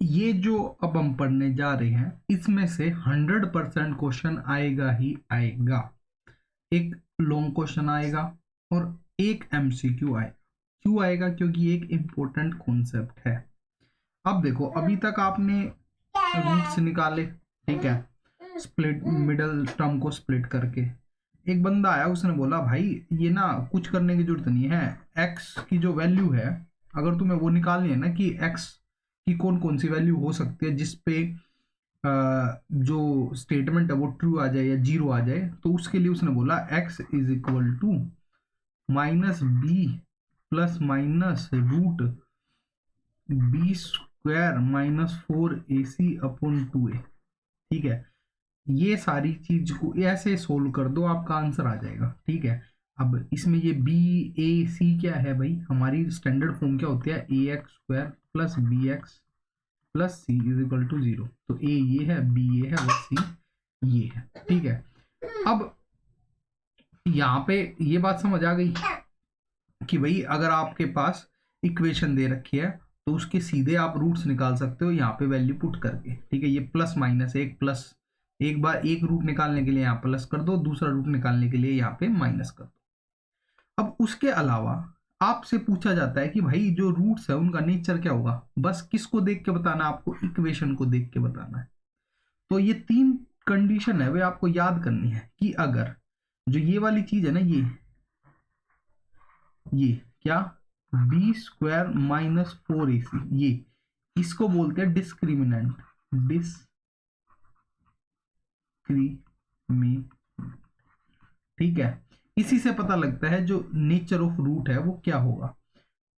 ये जो अब हम पढ़ने जा रहे हैं इसमें से 100% क्वेश्चन आएगा ही आएगा। एक लॉन्ग क्वेश्चन आएगा और एक एमसीक्यू आएगा। क्यों आएगा? क्योंकि ये एक इम्पोर्टेंट कॉन्सेप्ट है। अब देखो, अभी तक आपने रूट्स निकाले, ठीक है, स्प्लिट मिडल टर्म को स्प्लिट करके। एक बंदा आया, उसने बोला भाई ये ना कुछ करने की जरूरत नहीं है, एक्स की जो वैल्यू है अगर तुम्हें वो निकालनी है ना कि एक्स की कौन कौन सी वैल्यू हो सकती है जिसपे जो स्टेटमेंट है वो ट्रू आ जाए या जीरो आ जाए, तो उसके लिए उसने बोला x is equal to minus b plus minus root b square minus 4ac upon 2a। ठीक है, ये सारी चीज को ऐसे सोल्व कर दो, आपका आंसर आ जाएगा। ठीक है, अब इसमें ये बी ए सी क्या है भाई, हमारी स्टैंडर्ड फॉर्म क्या होती है, a x square plus b x plus c is equal to 0। तो ए ये है, बी ये है और सी ये है। ठीक है, अब यहाँ पे ये बात समझ आ गई कि भाई अगर आपके पास इक्वेशन दे रखी है तो उसके सीधे आप रूट्स निकाल सकते हो यहाँ पे वैल्यू पुट करके। ठीक है, ये प्लस माइनस एक प्लस, एक बार एक रूट निकालने के लिए यहाँ प्लस कर दो, दूसरा रूट निकालने के लिए यहाँ पे माइनस कर दो। अब उसके अलावा आपसे पूछा जाता है कि भाई जो रूट्स है उनका नेचर क्या होगा। बस किसको देख के बताना, आपको इक्वेशन को देख के बताना है। तो ये 3 कंडीशन है वे आपको याद करनी है कि अगर जो ये वाली चीज है ना, ये क्या, बी स्क्वायर माइनस 4ac, ये इसको बोलते हैं डिस्क्रिमिनेंट। ठीक है, इसी से पता लगता है जो नेचर ऑफ रूट है वो क्या होगा।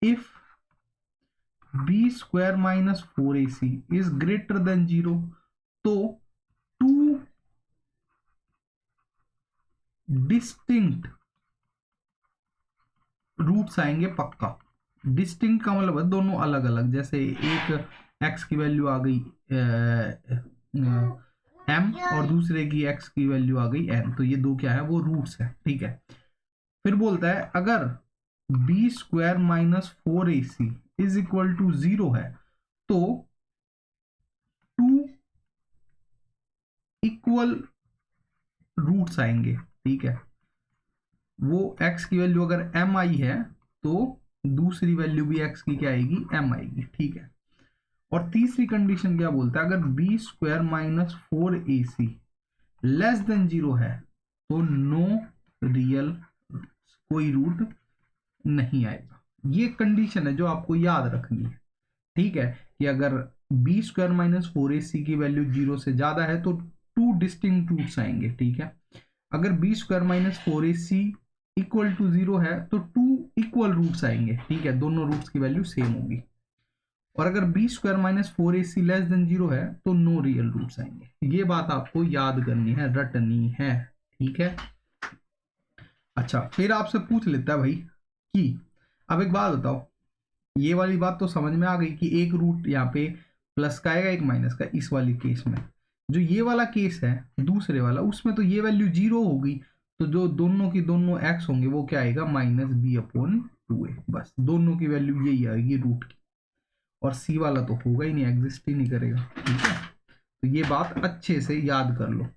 If b square minus 4ac is greater than 0, तो 2 डिस्टिंक्ट रूट्स आएंगे पक्का। डिस्टिंक्ट का मतलब है दोनों अलग अलग। जैसे एक x की वैल्यू आ गई m और दूसरे की x की वैल्यू आ गई n, तो ये दो क्या है, वो रूट्स है। ठीक है, फिर बोलता है अगर b square minus 4ac is equal to 0 है तो 2 इक्वल रूट्स आएंगे। ठीक है, वो x की वैल्यू अगर m आई है तो दूसरी वैल्यू भी x की क्या आएगी, m आएगी। ठीक है, और तीसरी कंडीशन क्या बोलता है, अगर b square minus 4ac less than 0 है तो नो रियल, कोई रूट नहीं आएगा। ये कंडीशन है जो आपको याद रखनी है। ठीक है, कि अगर बी स्क्वायर माइनस 4ac की वैल्यू 0 से ज्यादा है तो 2 डिस्टिंक्ट रूट्स आएंगे। ठीक है, अगर b square minus 4ac equal to 0 है तो 2 इक्वल रूट्स आएंगे। ठीक है, दोनों रूट्स की वैल्यू सेम होगी। और अगर b square minus 4ac less than 0 है तो नो रियल रूट्स आएंगे। ये बात आपको याद करनी है, रटनी है। ठीक है, अच्छा, फिर आपसे पूछ लेता है भाई कि अब एक बात बताओ, ये वाली बात तो समझ में आ गई कि एक रूट यहाँ पे प्लस का आएगा एक माइनस का। इस वाली केस में जो ये वाला केस है दूसरे वाला, उसमें तो ये वैल्यू 0 होगी, तो जो दोनों की दोनों x होंगे वो क्या आएगा, माइनस बी अपॉन 2a। बस दोनों की वैल्यू यही आएगी रूट की, और सी वाला तो होगा ही नहीं, एग्जिस्ट ही नहीं करेगा। ठीक है, तो ये बात अच्छे से याद कर लो।